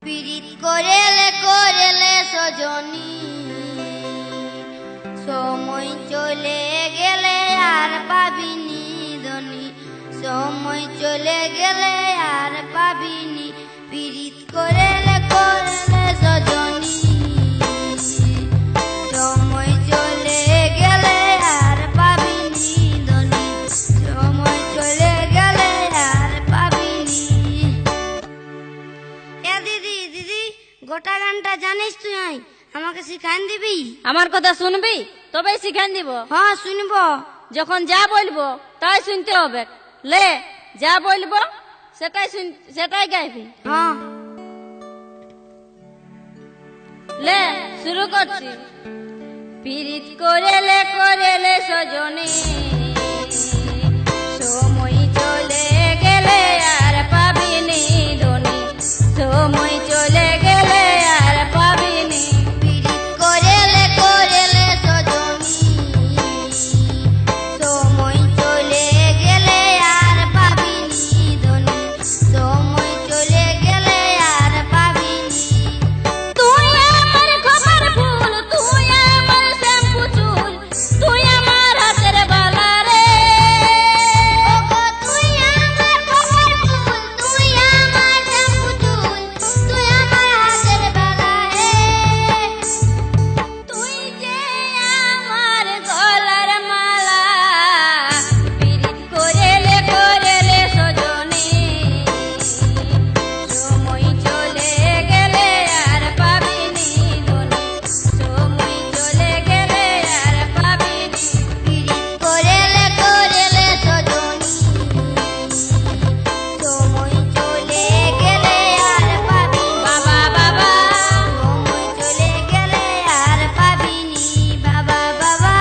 পীড়িত করেলে করেলে সজনী, সময় চলে গেলে আর পাবিনি ধনী, সময় চলে গেলে আর পাবিনি। পীড়িত করেলে করেলে সজনী, সময় চলে গেলে আর পাবিনি ধনী, সময় চলে গেলে আর পাবিনি। এ দিদি দিদি, গোটা গানটা জানিস তুই? আমাকে শিখান দিবি? আমার কথা শুনবি তবেই শিখান দিব। হ্যাঁ শুনবো। যখন যা বলবো তাই শুনতে হবে। লে, যা বলবো সেটাই গাইবি। হ্যাঁ লে, শুরু করছি। পীড়িত করেলে করেলে সজনী, সময় চলে গেলে আর পাবিনি ধনী, সময় চলে গেলে আর পাবিনি। পীড়িত করেলে করেলে সজনী, সময় চলে গেলে আর পাবিনি ধনী, সময় চলে গেলে আর পাবিনি। তুই আমার খবর ফুল, তুই আমার শ্যাম্পু চুল, তুই আমার হাতের বালা রে। ওগো তুই আমার খবর ফুল, তুই আমার শ্যাম্পু চুল, তুই আমার হাতের বালা রে। তুই যে আমার গলার মালা, পীড়িত করেলে করেলে সজনী, সময় চলে গেলে আর পাবিনি ধনী, সময় চলে গেলে আর পাবিনি। পীড়িত করেলে করেলে সজনী, সময় চলে গেলে আর পাবিনি। বাবা বাবা, সময় চলে গেলে আর পাবিনি। বাবা বাবা,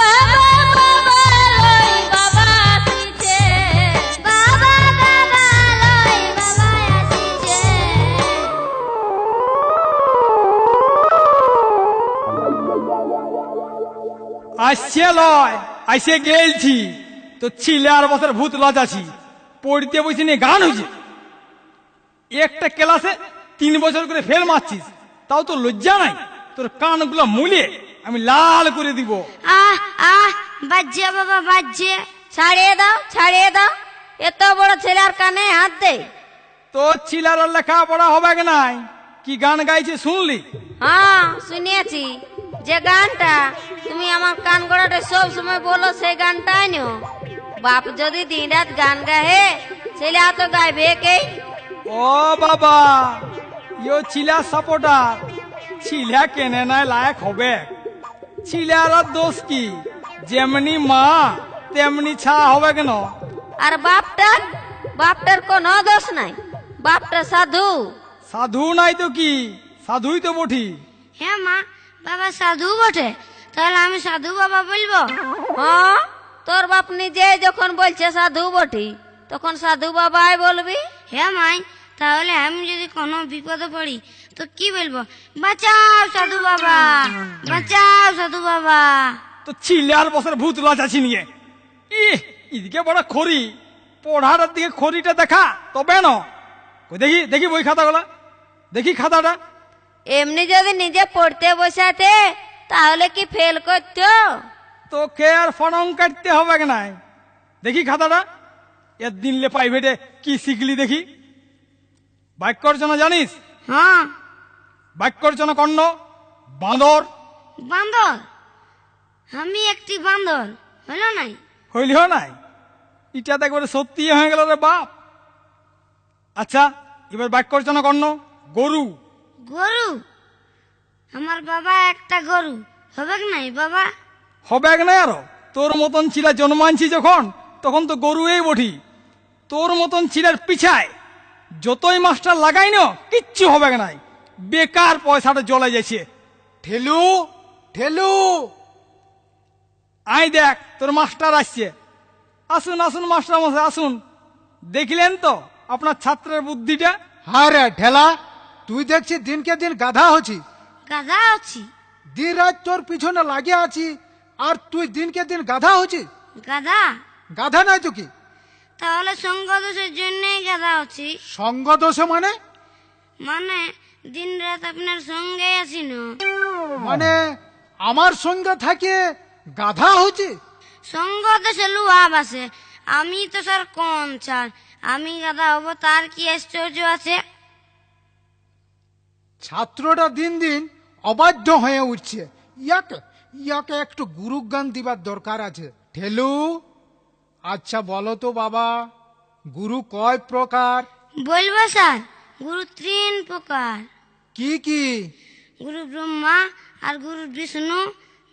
বাবা বাবা লই বাবা আসিছে, বাবা বাবা লই বাবা আসিছে। আসছে লয়, আইসে গেলছি তো ছিলে আর বছর ভূত লজাছি পড়তে বসে নিয়ে গান হয়েছে। একটা ক্লাসে 3 বছর করে ফেল মারছিস, তাও তো লজ্জা নাই? তোর কানগুলো মুলে আমি লাল করে দিব। আহ আহ, বাজছে বাবা বাজছে। ছাড়িয়ে দাও ছাড়িয়ে দাও, এত বড় ছেলের কানে হাত দে। তোর ছিলার লেখা পড়া হবে নাই? কি গান গাইছে শুনলি? হ্যাঁ শুনিয়েছি, যে গানটা তুমি আমার কান গড়াটা সব সময় বলো সেই গানটাই নিও। বাপ যদি দিন রাত গান গায়ে, ছেলে এত গাইবে কে? ও বাবা, ইয়ো ছিলা সাপোর্টার, ছিলা কেনে নাই লায়ক হবে। ছিলার দোষ কি? যেমনি মা তেমনি ছা হবে কেন? আর বাপটার কোনো দোষ নাই, বাপটা সাধু। সাধু নাই তো কি, সাধুই তো বঠি। হ্যাঁ মা, বাবা সাধু বটে, তাহলে আমি সাধু বাবা বলবো? হ্যাঁ, তোর বাপ নিজে যখন বলছে সাধু বটি, তখন সাধু বাবাই বলবি। হ্যাঁ মাই, তাহলে আমি যদি কোনো বিপদে পড়ি তো কি বলবো? বাঁচাও সাধু বাবা, বাঁচাও সাধু বাবা। তো ছিলার বছর ভূত লাচাছি নিয়ে এদিকে বড় খড়ি, পড়ার দিকে খড়িটা দেখা তবে না। কই দেখি দেখি বই খাতাগুলা, দেখি খাতাটা। এমনি যদি নিজে পড়তে বসাতে তাহলে কি ফেল করতো? তোকে আর ফনং কাটতে হবে নাই। দেখি খাতাটা, এর দিনলে প্রাইভেটে কি শিখলি দেখি। বাক্য রচনা জানিস? হ্যাঁ। বাক্য রচনা কর্ণ বাঁদর। বান্দর? আমি একটি বান্দর, হলো নাই? হইলিও নাই? এটা তো একবারে সত্যি হয়ে গেল রে বাপ। আচ্ছা, এবার বাক্য রচনা কর্ণ গরু। গরু? আমার বাবা একটা গরু, হবে কি নাই বাবা? হবে না আরো? তোর মতন ছিলা জন্মানছি যখন, তখন তো গরুই বঠি। তোর মতন ছিলার পিছায় যতই মাস্টার লাগাই না কিচ্ছু হবে নাই, বেকার পয়সাটা জ্বলে যাচ্ছে। ঠেলু ঠেলু, আই দেখ তোর মাস্টার আসছে। আসুন আসুন মাস্টার মশাই আসুন। দেখলেন তো আপনার ছাত্রের বুদ্ধিটা? হ্যাঁ রে ঠেলা, তুই দেখছি দিনকে দিন গাধা হচ্ছিস। গাধা আছি? দিন রাত তোর পিছনে লাগিয়ে আছি, আর তুই দিনকে দিন গাধা হচ্ছিস। গাধা? গাধা নাই তো কি? তাহলে সঙ্গ দোষের জন্যই গাধা আছি। সঙ্গ দোষ মানে? মানে দিন রাত আপনার সঙ্গে আছি না। মানে আমার সঙ্গে থাকে গাধা হচ্ছে? সঙ্গ তো সে লুহাব আছে, আমি তো স্যার কোন চার, আমি গাদা হব তার কি আশ্চর্য আছে? ছাত্রটা দিন দিন অবাধ্য হয়ে উঠছে। ইয়াকে ইয়াকে একটু গুরুজ্ঞান দিবার দরকার আছে। ঠেলু, আচ্ছা বলো তো বাবা, গুরু কয় প্রকার? বলবো স্যার, গুরু 3 প্রকার। কি কি? গুরু ব্রহ্মা, আর গুরু বিষ্ণু,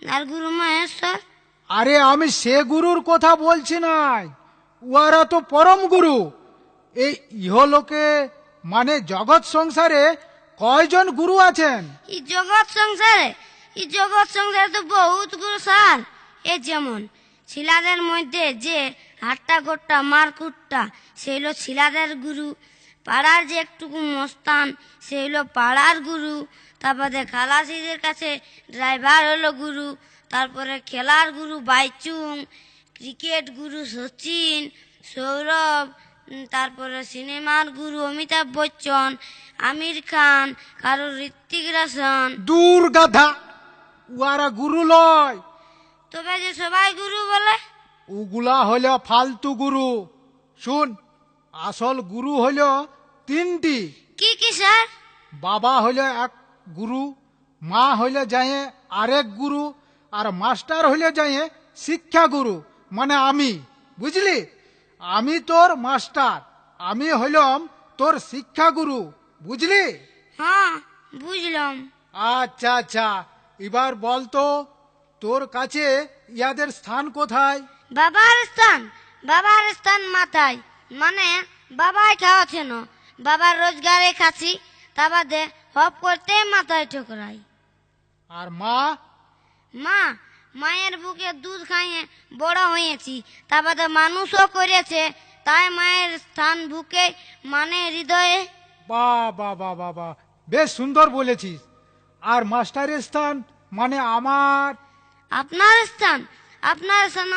আর গুরু মহেশ্বর। আরে আমি সে গুরুর কথা বলছি নাই, উহারা তো পরম গুরু। এই ইহলোকে মানে জগৎ সংসারে কয়জন গুরু আছেন? এই জগৎ সংসারে তো বহুত গুরু স্যার। এ যেমন ছিলাদের মধ্যে যে হাট্টা গোট্টা মারকুট্টা, সে হলো ছিলাদের গুরু। পাড়ার যে একটুকু মস্তান, সে হলো পাড়ার গুরু। তারপরে খালাসিদের কাছে ড্রাইভার হলো গুরু। তারপরে খেলার গুরু বাইচুং, ক্রিকেট গুরু সচিন, সৌরভ, তারপরে সিনেমার গুরু অমিতাভ বচ্চন, আমির খান, কারো ঋত্বিক রোশন। দূর গাধা, উহারা গুরু লয়। তবে যে সবাই গুরু বলে, ওগুলা হইল ফালতু গুরু। শুন, আসল গুরু হইল 3টি। কি কি স্যার? বাবা হইল এক গুরু, মা হইল যায় আরেক গুরু, আর মাস্টার হইল যায় শিক্ষা গুরু, মানে আমি। বুঝলি? আমি তোর মাস্টার, আমি হইলাম তোর শিক্ষা গুরু। বুঝলি? হ্যাঁ বুঝলাম। আচ্ছা আচ্ছা, এবার বলতো তোর কাছে ইয়াদের স্থান কোথায়? বাবার স্থান মাথায়, মানে বাবাই খাওয়াছে না, বাবার রোজগারে খাচ্ছি, তা বাদে হপ করতে মাথায় ঠোকরাই। আর মা? মায়ের বুকে দুধ খাইয়ে বড় হয়েছি, তা বাদে মানুষও করেছে, তাই মায়ের স্থান বুকে মানে হৃদয়ে। বাহ বাহ বাহ বাহ বাহ, বেশ সুন্দর বলেছিস। আর মাস্টারের স্থান মানে আপনার স্থান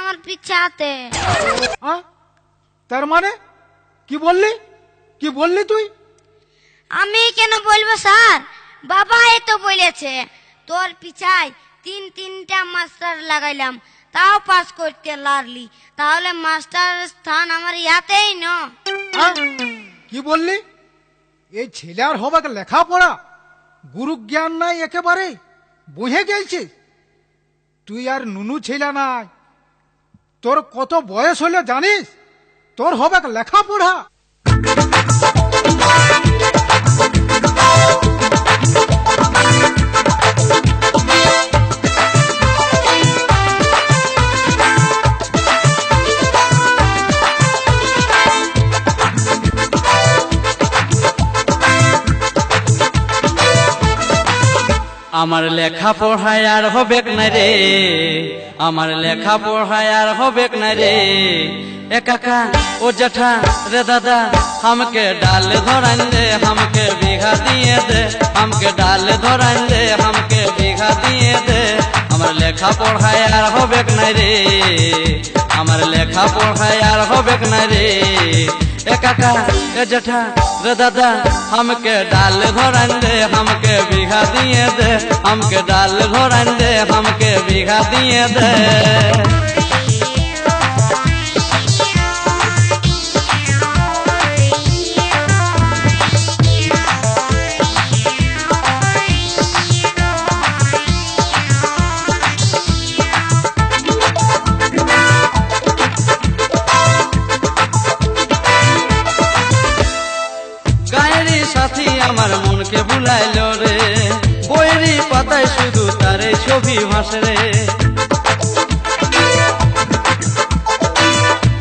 আমার পিছাতে। তার মানে কি বললি তুই? আমি কেন বলবো স্যার, বাবাই তো বলেছে। তোর পিছায় 3টা মাস্টার লাগাইলাম, তাও পাস করতে লারলি, তাহলে মাস্টার স্থান আমার ইয়াতেই ন। কি বললি? এই ছেলের হবে লেখাপড়া, গুরু জ্ঞান নাই একেবারে, বুঝে গেছিস? তুই আর নুনু ছেলে নাই, তোর কত বয়স হলে জানিস? তোর হবে লেখাপড়া। আমার লেখা পড়ায় আর হবে না রে, আমার লেখা পড়ায় আর হবে না রে। এ কাকা ও জেঠা রে দাদা, हमके डाल धरान दे, हमके बीघा दिए दे, हमके डाल धरान दे, हमके बीघा दिए दे। আমার লেখা পড়ায় আর হবে না রে, আমার লেখা পড়ায় আর হবে না রে। ए काका ए जेठा रे दादा, हमके डाल धरान दे, हमके बीघा दिए दे, हमके डाल धरान दे, हमके बीघा दिए दे। সাথী আমার মনকে ভুলাইল রে, বইয়েরই পাতায় শুধু তারে ছবি ভাসে রে।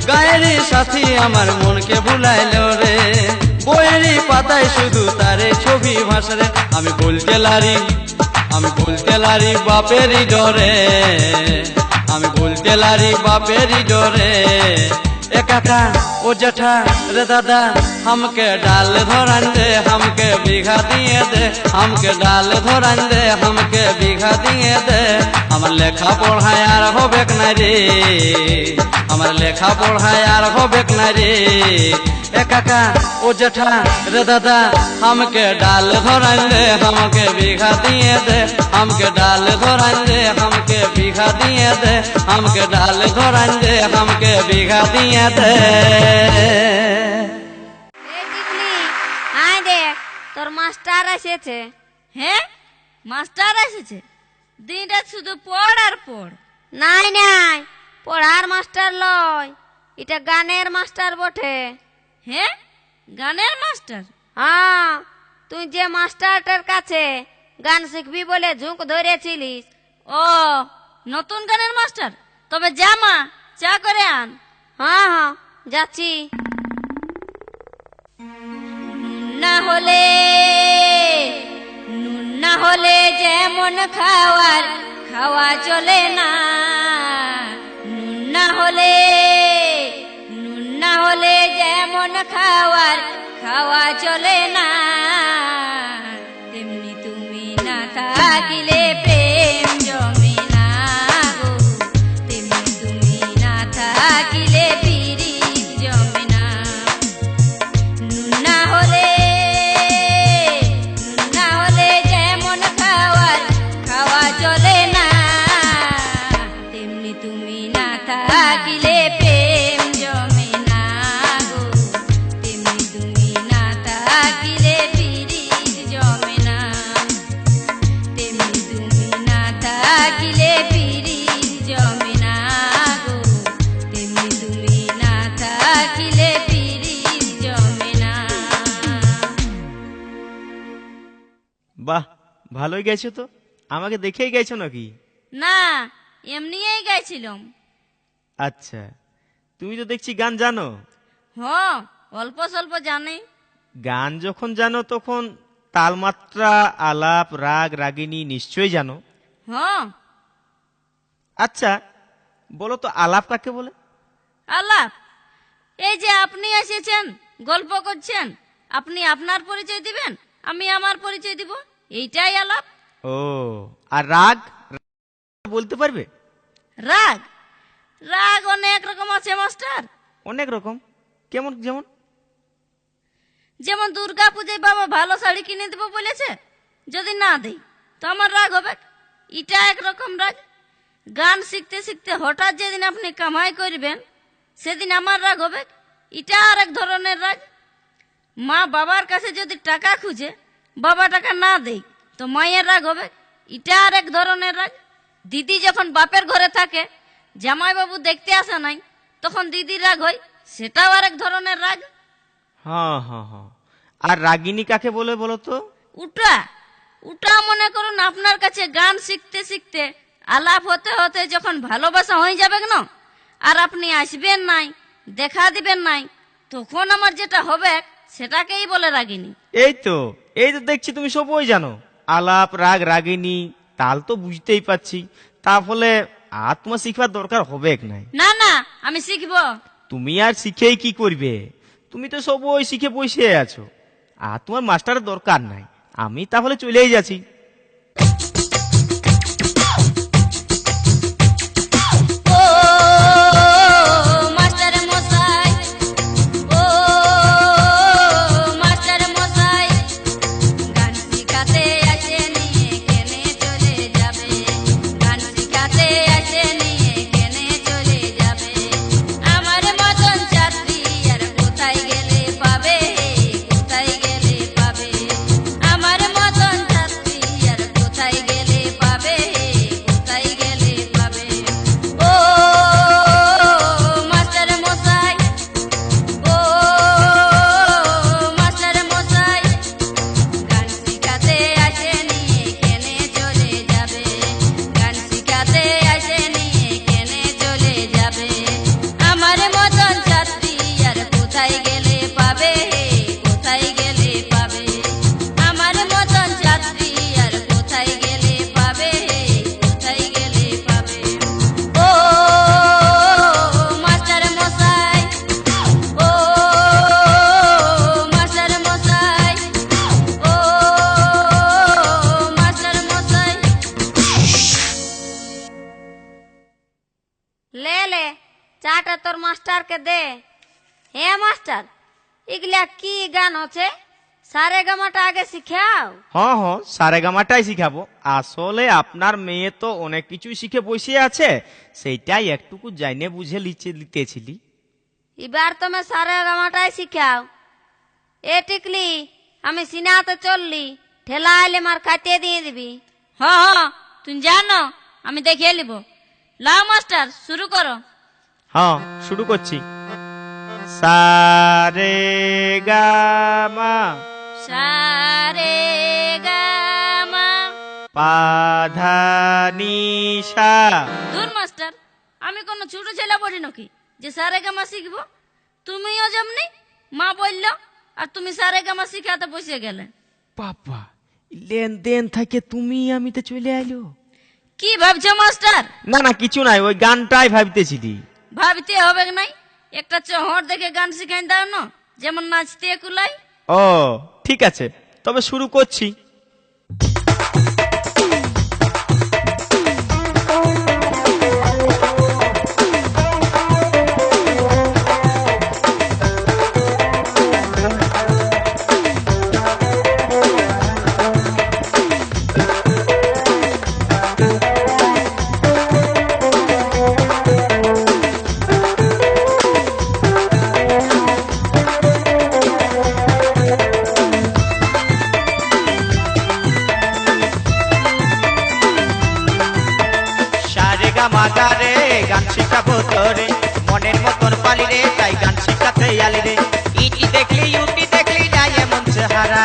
গায়েরই সাথী আমার মনকে ভুলাইল রে, বইয়েরই পাতায় শুধু তারে ছবি ভাসে রে। আমি বলতে লারি বাপেরই ডরে, আমি বলতে লারি বাপেরই ডরে। ए काका ओ जेठा रे दादा, हमके डाल धरान दे, हमके बीघा दिए दे, हमके डाल धरान दे, हमके बीघा दिए दे। আমার লেখা পড়ায় আর হবে না রে, আমার লেখা পড়ায় আর হবে না রে। এ কাকা ও জেঠা রে দাদা हमके डाल धरान दे हमके बीघा दिए दे हमके डाल धरान दे हमके बीघा दिए दे हमके डाल धरान दे हमके बीघा दिए दे এই টিকলি, আয় দেখ তোর মাস্টার এসেছে। হ্যাঁ মাস্টার এসেছে, দিনটা শুধু পড় আর পড়। নাই নাই, পড়ার মাস্টার লয়, এটা গানের মাস্টার বটে। হ্যাঁ গানের মাস্টার? হ্যাঁ, তুই যে মাস্টারটার কাছে গান শিখবি বলে ঝুঁক ধরেছিলিস। ও নতুন গানের মাস্টার, তবে জামা চা করে আন। হ্যাঁ হ্যাঁ, যাচ্ছি। নুন না হলে যেমন খাওয়ার খাওয়া চলে না, নুন না হলে যেমন খাওয়ার খাওয়া চলে না, তেমনি তুমি না থাকিলে প্রেম জমে না গো, তেমনি তুমি না থাকিলে পিরিত জমে না। নুন না হলে যেমন খাওয়ার খাওয়া চলে না, তেমনি তুমি না থাকিলে প্রেম জমে না গো, তেমনি তুমি না থাকিলে পিরিত জমে না, তেমনি তুমি না থাকিলে পিরিত জমে না গো, তেমনি তুমি না থাকিলে পিরিত জমে না। বাহ, ভালোই গেছো তো। আমাকে দেখেই গেছো নাকি? না, এমনিই গাইছিলাম। আচ্ছা, তুমি তো দেখছি গান জানো। হ, অল্প স্বল্প জানি। গান যখন জানো তখন তালমাত্রা, আলাপ, রাগ, রাগিনী নিশ্চয়ই জানো। হ, আচ্ছা, বলো তো আলাপ কাকে বলে? আলাপ এই যে আপনি এসেছেন, গল্প করছেন, আপনি আপনার পরিচয় দিবেন, আমি আমার পরিচয় দিব, এইটাই আলাপ। ও, আর রাগ বলতে পারবে? রাগ? রাগ অনেক রকম আছে মাস্টার। অনেক রকম? কেমন? যেমন? যেমন দুর্গা পূজায় বাবা ভালো শাড়ি কিনে দেবো বলেছে, যদি না দেই তো আমার রাগ হবে, এটা একরকম রাগ। গান শিখতে শিখতে হঠাৎ যেদিন আপনি কামাই করবেন সেদিন আমার রাগ হবে, এটা আর এক ধরনের রাগ। মা বাবার কাছে যদি টাকা খুঁজে বাবা টাকা না দেই তো মায়ের রাগ হবে, এটা আর এক ধরনের রাগ। দিদি যখন বাপের ঘরে থাকে, জামাইবাবু দেখতে আসে নাই, তখন দিদির রাগ হয়, সেটাও আর এক ধরনের রাগ। হ্যাঁ হ্যাঁ হ্যাঁ। আর রাগিনী কাকে বলে বলো তো? উটা মনে করুন আপনার কাছে গান শিখতে শিখতে আলাপ হতে হতে যখন ভালোবাসা হয়ে যাবে না, আর আপনি আসবেন নাই, দেখা দিবেন নাই, তখন আমার যেটা হবে সেটাকেই বলে রাগিনী। এই তো দেখছি তুমি সবই জানো। আলাপ, রাগ, রাগিনী, তাল তো বুঝতেই পাচ্ছি। তাহলে আর তোমার শিখবার দরকার হবে নাই। না না, আমি শিখবো। তুমি আর শিখেই কি করবে? তুমি তো সবই শিখে বসে আছো, আর তোমার মাস্টারের দরকার নাই। আমি তাহলে চলেই যাচ্ছি। ও মাস্টার মশাই, ও মাস্টার মশাই, গান শিখাতে আসে নিয়ে কেনে চলে যাবে, গান শিখাতে আসে নিয়ে কেনে চলে যাবে, আমার মতন ছাত্রী আর কোথায় গেলে পাবে, কোথায় গেলে পাবে, আমার মতন ছাত্রী আর কোথায় গেলে পাবে, কোথায় গেলে পাবে। ও মাস্টার মশাই, ও মাস্টার মশাই, গান শিখাতে আসে নিয়ে কেনে চলে যাবে, গান শিখাতে আসে নিয়ে কেনে চলে যাবে, আমার মতন ছাত্রী আর কোথায় গেলে পাবে, কোথায় গেলে পাবে, আমার মতন ছাত্রী আর কোথায় গেলে পাবে, কোথায় গেলে পাবে। ও মাস্টার মশাই, ও মাস্টার মশাই, ও মাস্টার মশাই। লে লে, চাটা তোর মাস্টারকে দে। হে মাস্টার, এগুলা কি গান হচ্ছে? সারে গামাটা আগে শিখাও। হ্যাঁ হ্যাঁ, সারেগামাটাই শিখাবো। আসলে আপনার মেয়ে তো অনেক কিছুই শিখে বসে আছে, সেইটাই একটুকু জাইনে বুঝে লিতেছিলি। এবার তুমি সারে গামাটাই শিখাও। এ টিকলি, আমি সিনাতে চললি, ঠেলা আইলে মার খাইতে দিয়ে দিবি। হ্যাঁ, তুমি জানো, আমি দেখিয়ে নিব। লাও মাস্টার, শুরু করো। হ্যাঁ, শুরু করছি। সারেগামা সারে গামা। পাধানিসা। দূর মাস্টার, আমি কোন ছোট ছেলে পড়ি নাকি যে সারে গামা শিখবো? তুমিও যেমনি মা বলল, আর তুমি সারে গামা শিখাতে বসে গেলে। বাবা, লেনদেন থাকে তুমি আমিতে চলে আইলো। কি ভাবছো মাস্টার? না না, কিছু নাই, ওই গানটাই ভাবতেছিলি। ভাবতে হবে নাই, একটা চহর দেখে গান শিখাই দাও না, যেমন নাচতে কুলাই। ও ঠিক আছে, তবে শুরু করছি। মাগারে গান শিখাবো তোরে, মনের মতন পালি রে, তাই গান শিখাতে আলি রে। ইটি দেখলি ইউটি দেখলি যায় এমন চেহারা।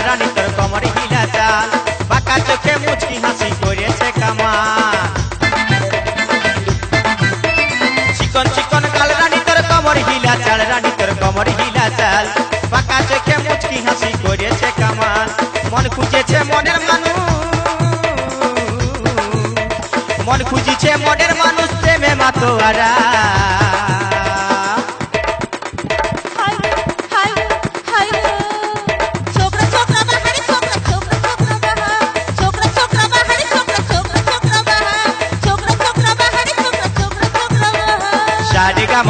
রানী তোর কমর হিলা চাল, বাঁকা চোখে মুচকি হাসি করেছে কামাল। চিকন চিকন কাল রানী তোর কমর হিলা চাল, রানী তোর কমর হিলা চাল, বাঁকা চোখে মুচকি হাসি করেছে কামাল। মন খুঁজেছে মনের মানুষ, মন খুঁজেছে মনের মানুষ, প্রেমে মাতোয়ারা।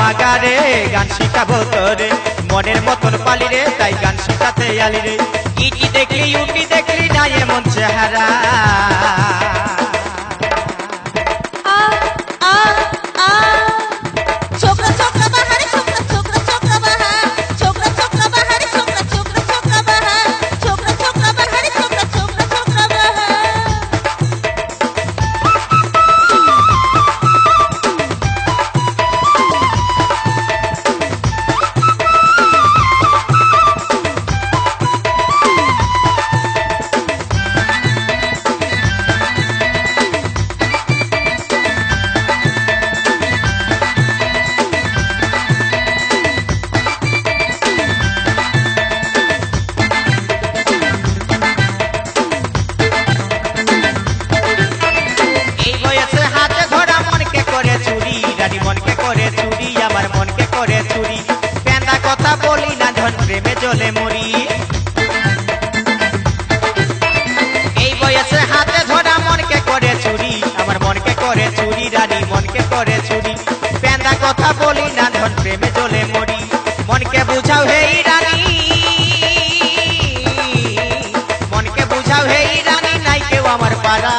মাগারে গান শিখাবো তোরে, মনের মতন পালি রে, তাই গান শিখাতে আলি রে। ইটি দেখলি ইউটি দেখলি না এমন চেহারা। প্রেমে জলে মরি, এই বয়সে হাতে ধরা মনকে করে চুরি, আমার মনকে করে চুরি, রানী মনকে করে চুরি। পেন্দা কথা বলি না ধন প্রেমে জলে মরি, মনকে বুঝাও হেই রানী, মনকে বুঝাও হেই রানী, নাই কেউ আমার পারা।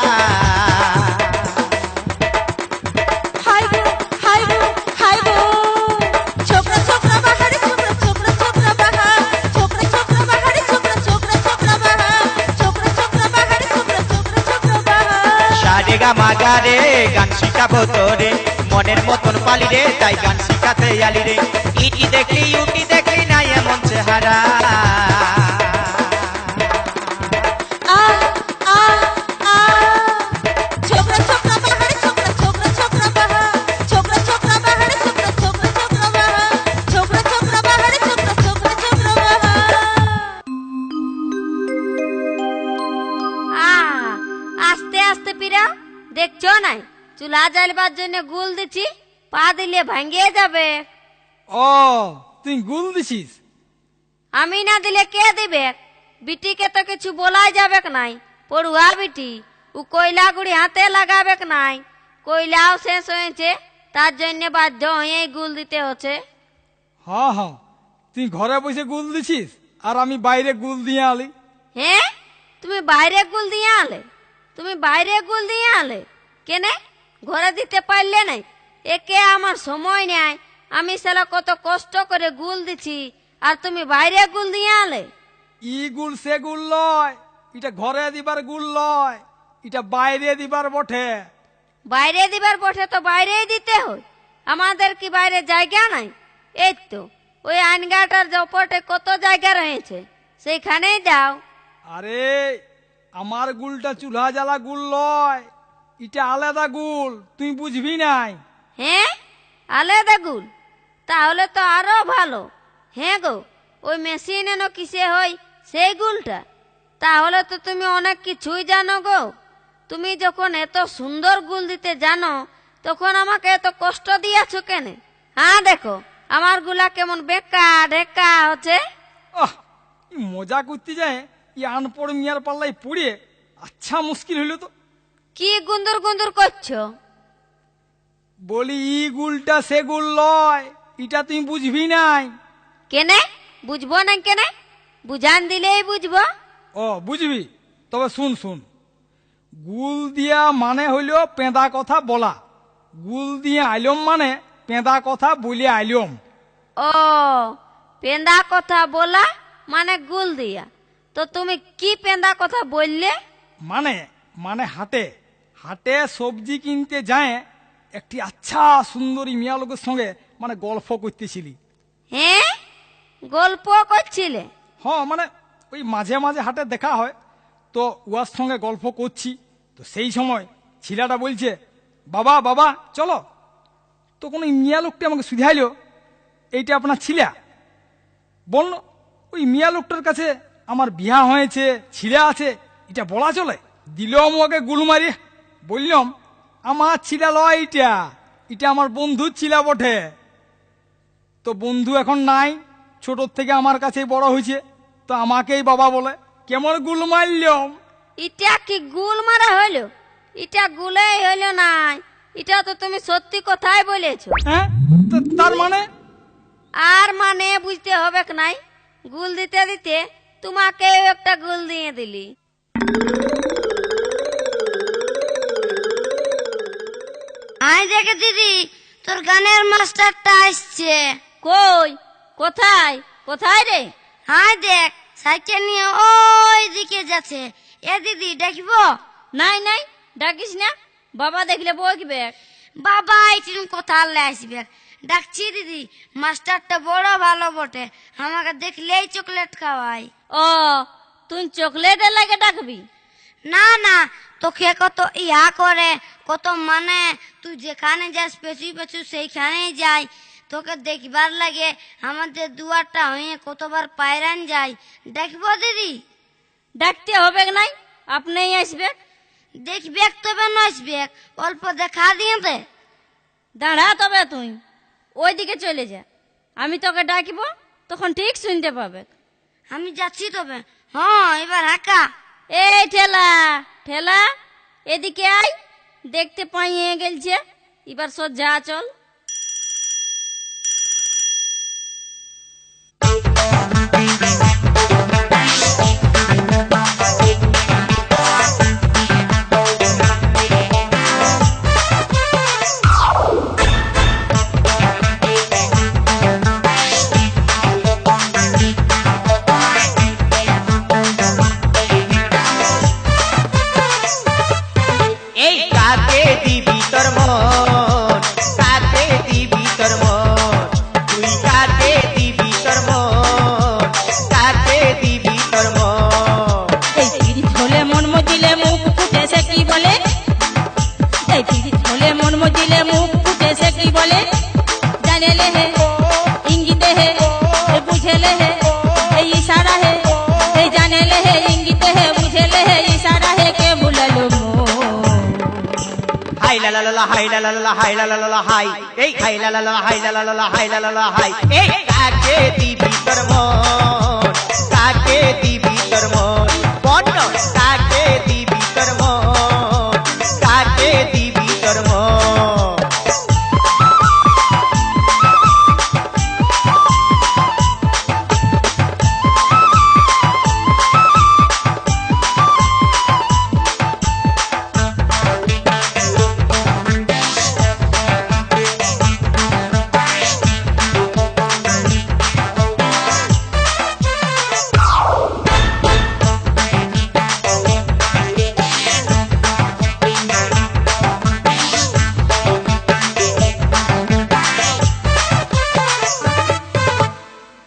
মাগারে গান শিখাবো তোরে, মনের মতন পালি রে, তাই গান শিখাতে আলি রে। ইটি দেখলি ইউটি দেখলি না এমন চেহারা, छोकरा छोकरा बाहर छोकरा छोकरा छोकरा बाहर छोकरा छोकरा बाहर छोकरा छोकरा छोकरा बाहर छोकरा छोकरा बाहर छोकरा छोकरा छोकरा बाहर আস্তে আস্তে পিরা দেখছো নাই চুলা জ্বালবার জন্য গুল দিছি, পা দিলে ভাঙ্গে যাবে। ও তুই গুল দিছিস? আমি না দিলে কে দিবে? বিটিকে তো কিছু বলাই যাবে নাই, পড়ুয়া বিটি, ও কয়লা গুড়ি হাতে লাগাবে নাই। কয়লাও শেষ হয়েছে, তার জন্য বাধ্য হয়ে গুল দিতে হচ্ছে। হ্যাঁ হ্যাঁ, তুই ঘরে বসে গুল দিছিস আর আমি বাইরে গুল দিয়ে আলি। হ্যাঁ, তুমি বাইরে গুল দিয়ে আলে? তুমি বাইরে গুল দিয়ে আলে কেনে? ঘরে দিতে পারলে নাই? একে আমার সময় নেই, আমি সালা কত কষ্ট করে গুল দিছি আর তুমি বাইরে গুল দিয়ে আলে? ই গুল সে গুল লয়, এটা ঘরে দিবার গুল লয়, এটা বাইরে দিবার বটে। বাইরে দিবার বটে তো বাইরেই দিতে হয়, আমাদের কি বাইরে জায়গা নাই? এই তো ওই আইনগাটার জপটে কত জায়গা রয়েছে, সেইখানেই যাও। আরে আমার গুলটা চুলা জ্বালা গুল লয়, এটা আলাদা গুল, তুই বুঝবি নাই। হ্যাঁ, আলাদা গুল? তাহলে তো আরো ভালো। হ্যাঁ গো, ওই মেশিন এনো কিসে হয় সেই গুলটা? তাহলে তো তুমি অনেক কিছুই জানো গো। তুমি যখন এত সুন্দর গুল দিতে জানো, তখন আমাকে এত কষ্ট দিয়েছো কেন? হ্যাঁ দেখো আমার গুলা কেমন বেকা ঢেকা হচ্ছে। আহ, ই মজা করতে যায়, ই আনপড় মিয়ার পাল্লাই পড়ে আচ্ছা মুশকিল হইল তো। কি গুন্দুর গুন্দুর করছো? বলি ই গুলটা সে গুল লয়, এটা তুই বুঝবি নাই। কেনে বুঝবো না? কেনে বুঝান দিলেই বুঝবো। ও বুঝবি, তবে শুন শুন, গুল দিয়া মানে হইল পেঁদা কথা বলা, গুল দিয়ে আইলম মানে পেঁদা কথা বলে আইলম। ও, পেন্দা কথা বলা মানে গুল দিয়া। তো তুমি কি পেন্দা কথা বললে? মানে মানে হাটে হাটে সবজি কিনতে যায় একটি আচ্ছা সুন্দরী মিয়া লোকের সঙ্গে মানে গল্প করতেছিলি। হ্যাঁ, গল্প করছিলে? হ্যাঁ, মানে ওই মাঝে মাঝে হাটে দেখা হয় তো উয়ার সঙ্গে গল্প করছি, তো সেই সময় ছেলেটা বলছে, বাবা বাবা চলো। তখন ওই মিয়া লোকটি আমাকে শুধাইল, এইটা আপনার ছিলা? বলল, ওই মিয়া লোকটার কাছে আমার বিয়া হয়েছে, ছিলা আছে, এটা বলা চলে? দিলাম ওকে গুল মারি, বললাম আমার ছিলা লয়, এইটা এটা আমার বন্ধুর ছিলা বটে। তো বন্ধু এখন নাই, ছোট থেকে আমার কাছেই বড় হয়েছে, তো আমাকেই বাবা বলে। কেমন গুল মারলাম? এটা কি গুল মারা হইলো? এটা গুলেই হইলো নাই, এটা তো তুমি সত্যি কথাই বলেছো। হ্যাঁ, তার মানে? আর মানে বুঝতে হবে নাই, গুল দিতে দিতে তোমাকে একটা গুল দিয়ে দিলি। আই দেখে দিদি, তোর গানের মাস্টারটা আসছে। কই? কোথায়? কোথায় রে? হাই দেখ, সাইকেল নিয়ে ওই দিকে যাচ্ছে। এ দিদি ডাকিব? নাই নাই, ডাকিস না, বাবা দেখলে বকবে। বাবা এইরকম কথা আল্লাহ আসবে। ডাকছি দিদি, মাস্টারটা বড় ভালো বটে, আমাকে দেখলেই চকলেট খাওয়াই। ও, তুই চকলেটের লাগে ডাকবি? না না, তোকে কত ইয়া করে, কত মানে, তুই যেখানে যাস পেছু পেছু সেইখানেই যাই। তোকে দেখবার লাগে আমাদের দুয়ারটা হয়ে কতবার পায়রান যাই। দেখবো দিদি? ডাকতে হবে নাই, আপনিই আসবে। দেখবে তবে না আসবে, অল্প দেখা দিয়ে দে। দাঁড়া তবে তুই ওইদিকে চলে যা, আমি তোকে ডাকিব, তখন ঠিক শুনতে পাবে। আমি যাচ্ছি তবে। হ্যাঁ, এবার হাঁকা। এই ঠেলা ঠেলা, এদিকে আয়, দেখতে পাইয়ে গেলছে, এবার সোজা চল। এই কাকে দিবি তোর মন, লা লা লা লা হাই লা লা লা লা হাই লা লা লা লা হাই এই হাই লা লা লা লা হাই লা লা লা লা হাই লা লা লা হাই এই কাকে দিবি তোর মন কাকে দিবি তোর মন বন্ন কাকে দিবি তোর মন কাকে দিবি তোর মন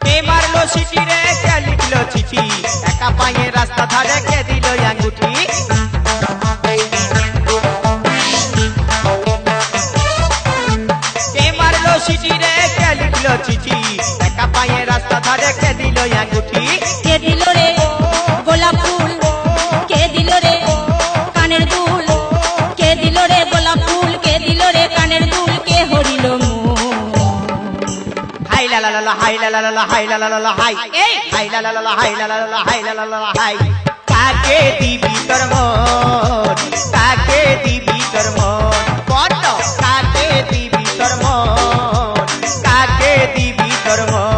কে মারলো সিটি রে কে লিখলো চিঠি একা পায়ে রাস্তা ধারে কে দিল আঙ্গুঠি কে মারলো সিটি রে কে লিখলো চিঠি একা পায়ে রাস্তা ধারে কে দিল আঙ্গুঠি কে দিল রে গোলাপ ফুল কে দিল রে কানের দুল কে দিল রে গোলাপ ফুল কে দিল রে কানের দুল কে হরিল হাই লা লা লা লা হাই লা লা লা লা হাই লা লা লা লা হাই এই হাই লা লা লা লা হাই লা লা লা লা হাই লা লা লা লা হাই কাকে দিবি তোর মন কাকে দিবি তোর মন বন্ন কাকে দিবি তোর মন কাকে দিবি তোর মন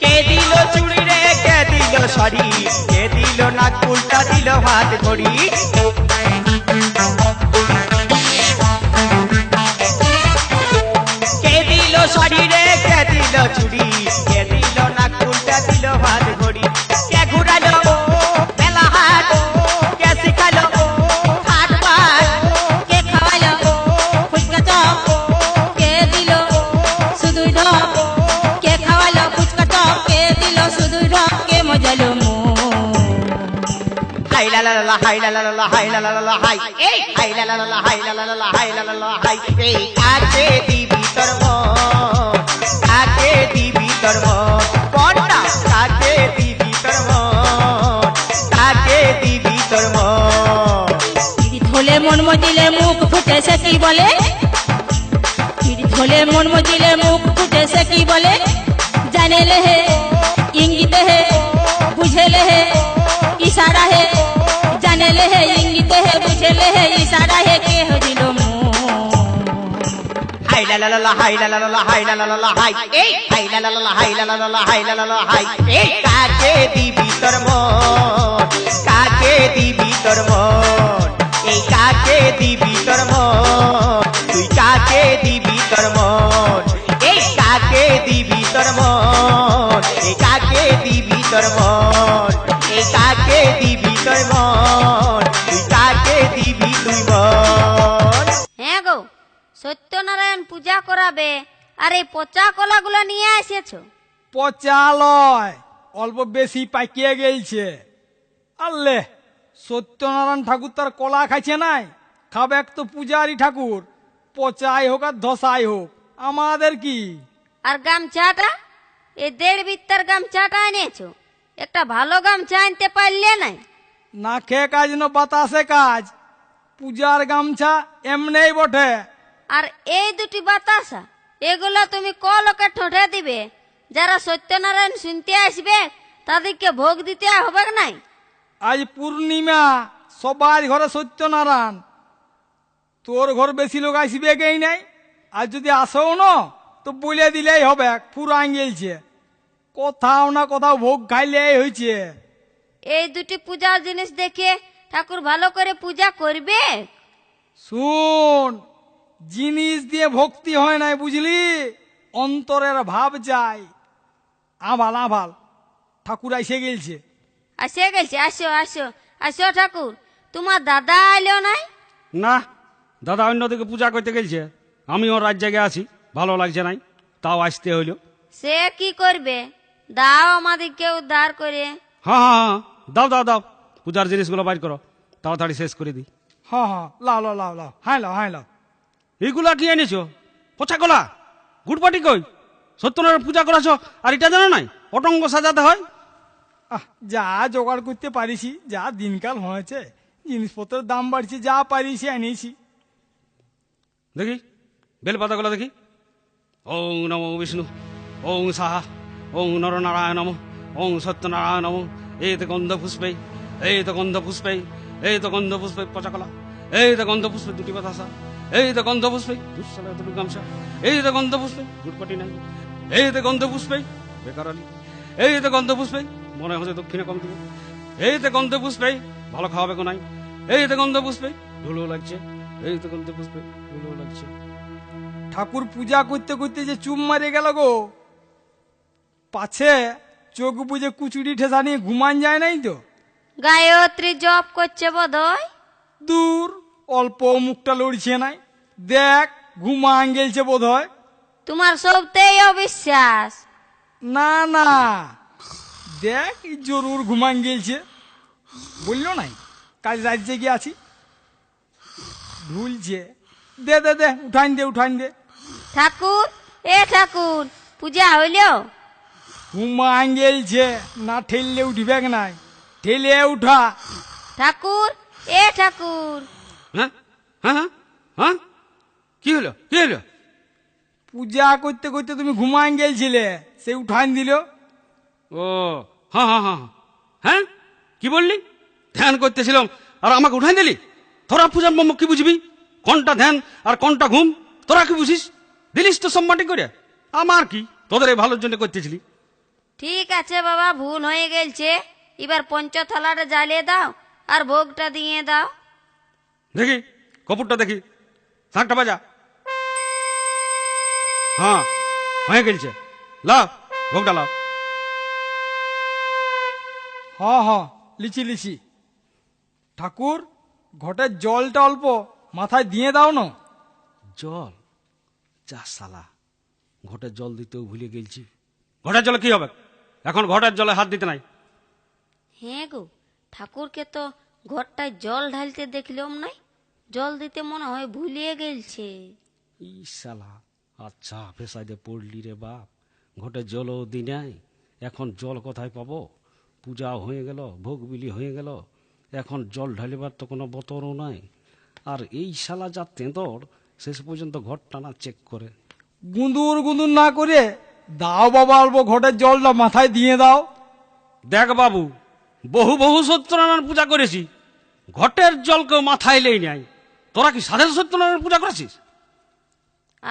কে দিল চুড়ি রে কে দিল শাড়ি কে দিল নাক উল্টা দিল হাত ঘড়ি কে দিল শাড়ি রে কে দিল চুড়ি কে দিল নাক উল্টা দিল হাত ঘড়ি কে ঘুরালো বেলা হাট কে শিখালো হাট পাট কে খাওয়াইল ফুচকা চপ কে দিল শুধুই ঢপ কে খাওয়াইল ফুচকা চপ কে দিল শুধুই ঢপ কে মজালো হাই লা লা লা লা হাই লা লা লা লা হাই লা লা লা লা হাই এই হাই লা লা লা লা হাই লা লা লা লা হাই লা লা লা লা হাই এই কাকে দিবি তোর মন কাকে দিবি তোর মন বন্না কাকে দিবি তোর মন কাকে দিবি তোর মন পীড়িত হলে মন মজিলে মুখ ফুটে সে কি বলে পীড়িত হলে মন মজিলে মুখ ফুটে সে কি বলে জানে লে হে ইঙ্গিত হে বুঝে লে হে ইশারা হে জানে লে হে ইঙ্গিত হে বুঝে লে হে ইশারা হে কে হজিল হাই লা লা লা লা হাই লা লা লা লা হাই লা লা লা লা হাই এই হাই লা লা লা লা হাই লা লা লা লা হাই লা লা লা হাই এই কাকে দিবি তোর মন কাকে দিবি তোর মন এই কাকে দিবি তোর মন তুই কাকে দিবি তোর মন এই কাকে দিবি তোর মন এই কাকে দিবি তোর মন এই কাকে দিবি তোর মন তুই কাকে দিবি তুই মন হ্যাঁ গো সত্যনারায়ণ পূজা করাবে আর এই পচা কলাগুলো নিয়ে এসেছো পচা লয় অল্প বেশি পাকিয়ে গেলছে আল্লে সত্যনারায়ণ ঠাকুর তার কলা খাইছে নাই খাবে তো পূজারি ঠাকুর পচাই হোক আর ধসাই হোক আমাদের কি আর গামছাটা এই 1.5 বিত্তার গামছাটা এনেছো একটা ভালো গামছা আনতে পারলে নাই না খেয়ে কাজ না বাতাসে কাজ পূজার গামছা এমনেই বটে আর এই দুটি বাতাসা এগুলো তুমি ক লোকে ঠোঁটে দিবে যারা সত্যনারায়ণ শুনতে আসবে তাদেরকে ভোগ দিতে হবে নাই আজ পূর্ণিমা সবার ঘরে সত্যনারায়ণ তোর ঘর বেশি লোক আসবে কেই নাই আর যদি আসেও না তো বলে দিলেই হবে পুরো আঙ্গেলছে কোথাও না কোথাও ভোগ খাইলে হয়েছে এই দুটি পূজার জিনিস দেখে ঠাকুর ভালো করে পূজা করবে শুন জিনিস দিয়ে ভক্তি হয় নাই বুঝলি অন্তরের ভাব যায় আভাল আভাল ঠাকুর এসে গেলছে আসে গেছে, আসো আসো আসো ঠাকুর। তোমার দাদা আইলো নাই? না, দাদা অন্যদিকে পূজা করতে গেছে, আমি ওর রাত জায়গায় আছি, ভালো লাগছে নাই, তাও আসতে হইল। সে কি করবে, দাও আমাদেরকে উদ্ধার করে। হ্যাঁ হ্যাঁ হ্যাঁ, দাও দাও দাও, পূজার জিনিসগুলো বাইর করো, তাড়াতাড়ি শেষ করে দিই। হ্যাঁ হ্যাঁ, লাও লাও লাও লাও, হ্যাঁ লাও, হ্যাঁ লাও। এইগুলা কি এনেছো? পচা কলা, গুড়পাটি কই? সত্যনারায়ণ পূজা করাছো আর এটা জানো নাই অটঙ্গ সাজাতে হয়? আহ, যা জোগাড় করতে পারিছি, যা দিনকাল হয়েছে, জিনিসপত্রের দাম বাড়ছে, যা পারিছি এনেছি। দেখি বেলপাতাগুলো দেখি। ওং নমো বিষ্ণু, ওং সাহা, ওং নরনারায়ণ নম, ওং সত্যনারায়ণ নম। এই তো গন্ধ পুষ্পে, এই তো গন্ধ পুষ্পে, এই তো গন্ধ পুষ্পে পচাকলা, এই তো গন্ধ পুষ্পে দুটি বাতাসা, এই তো গন্ধ পুষ্পে দুঃসালে দুটি গামছা, এই তো গন্ধ পুষ্পে গুটপাটি নাই, এই তো গন্ধ পুষ্পে বেকার আলী, এই তো গন্ধ পুষ্পে মনে হচ্ছে দক্ষিণে কম দিব, এই তো গন্ধ পুষ্পে ভালো খাওয়াবে কো নাই, এই তো গন্ধ পুষ্পে ধুলো লাগছে, এই তো গন্ধ পুষ্পে ধুলো লাগছে। ঠাকুর পূজা করতে করতে যে চুপ মারে গেল গো, পাছে চোখ বুঝে কুচুরি ঠেসা নিয়ে ঘুমান যায় নাই তো? গায়ত্রী জপ করছে বোধহয়। দূর, অল্প মুখটা লড়ছে নাই, দেখ ঘুমান গেলছে বোধ হয়। তোমার সবতেই অবিশ্বাস। না না, দেখ এই জরুর ঘুমান গেলছে, বললো নাই কাল রাত জেগে আছি। ভুলছে, দে দে দে, উঠাইন দে উঠাইন দে। ঠাকুর, এ ঠাকুর, পূজা হইল? ঘুমান গেলছে, না ঠেললে উঠবে নাই, ঠেলে উঠা। ঠাকুর, এ ঠাকুর। হ্যাঁ হ্যাঁ হ্যাঁ হ্যাঁ, কি হলো কি হলো? পূজা করতে করতে তুমি ঘুমান গেলছিলে, সে উঠাইন দিল। ও হ্যাঁ হ্যাঁ হ্যাঁ হ্যাঁ, কি বললি? ধ্যান করতেছিলাম আর আমাকে উঠাই দিলি? তোরা পূজার মম্ম কি বুঝবি? কোনটা ধ্যান আর কোনটা ঘুম তোরা কি বুঝিস? দিলিস তো সম্মাটি করে, আমার কি, তোদের এই ভালোর জন্য করতেছিলি। ঠিক আছে বাবা, ভুল হয়ে গেছে। এবার পঞ্চথালাটা জ্বালিয়ে দাও আর ভোগটা দিয়ে দাও। দেখি কপুরটা দেখি, শাঁখটা বাজা। হ্যাঁ হয়ে গেছে, লাও ভোগটা লাও। হ হ, লিচি লিচি। ঠাকুর, ঘটের জলটা অল্প মাথায় দিয়ে দাও না। জল? যা সালা, ঘটের জল দিতেও ভুলে গেছি। ঘটের জলে কি হবে? এখন ঘটের জলে হাত দিতে নাই। হ্যাঁ গো, ঠাকুরকে তো ঘরটায় জল ঢালতে দেখলাম নাই, জল দিতে মনে হয় ভুলিয়ে গেলছে। ই সালা, আচ্ছা ফেসাইতে পড়লি রে বাপ। ঘটের জলও দি নাই, এখন জল কোথায় পাবো? পূজা হয়ে গেল, ভোগ বিলি হয়ে গেল, এখন জল ঢালিবার তো কোনো বোতলও নাই। আর এই শালা যা তেঁদর, শেষ পর্যন্ত ঘর টানা চেক করে। গুঁদুর গুঁদুর না করে দাও বাবা, অল্প ঘটের জলটা মাথায় দিয়ে দাও। দেখ বাবু, বহু বহু সত্যনারায়ণ পূজা করেছি, ঘটের জল কেউ মাথায় লেই নাই। তোরা কি সাধে সত্যনারায়ণ পূজা করেছিস?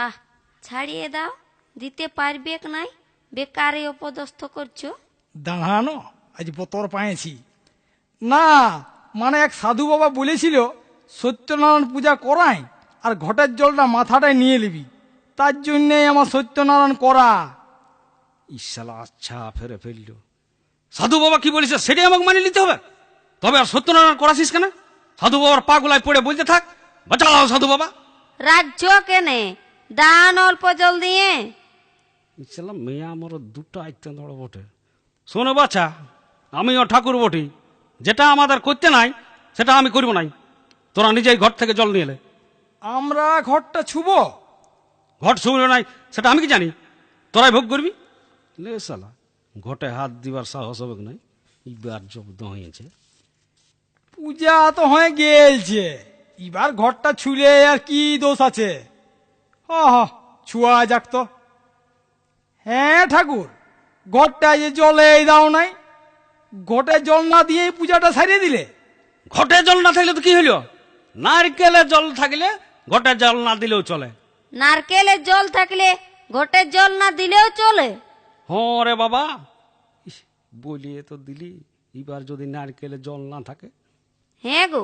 আহ, ছাড়িয়ে দাও, দিতে পারবে নাই, বেকারে অপদস্থ করছো। দাঁড়ানো, আজ বোতর পাইছি না, মানে এক সাধু বাবা বলেছিল সত্যনারায়ণ পূজা করাই আর ঘটের জলটা মাথাটায় নিয়ে নিবি, তার জন্যে আমার সত্যনারায়ণ করা। ইশালা আচ্ছা ফেরে ফেলল। সাধু বাবা কি বলেছে সেটাই আমাকে মানে নিতে হবে? তবে আর সত্যনারায়ণ করাছিস কেন? সাধু বাবার পা গুলায় পড়ে বলতে থাক, বাঁচাও সাধু বাবা। রাজ্য কেনে দান অল্প জল দিয়ে। ইশালা মেয়ে আমার দুটো আইতে ধরো বটে। শোনো বাচ্চা, আমিও ঠাকুর বটি, যেটা আমাদের করতে নাই সেটা আমি করব নাই। তোরা নিজেই ঘর থেকে জল নিয়ে এলে। আমরা ঘরটা ছুব? ঘট শুনলো নাই সেটা আমি কি জানি? তোরাই ভোগ করবি। লে শালা, ঘটে হাত দিবার সাহস হবে নাই, এবার জব্দ হয়েছে। পূজা তো হয়ে গেলছে, এবার ঘরটা ছুলে আর কি দোষ আছে? হ হ, ছুয়া যাক তো। হ্যাঁ ঠাকুর, ঘরটা যে জলে দাও নাই, ঘটে জল না দিয়ে পূজাটা সারিয়ে দিলে। ঘটে জল না থাকলে তো কি হইল? নারকেলের জল থাকলে ঘটে জল না দিলেও চলে। নারকেলের জল থাকলে ঘটের জল না দিলেও চলে। হ্যাঁ রে বাবা, ইস, বলিয়ে তো দিলি, এবার যদি নারকেলের জল না থাকে। হ্যাঁ গো,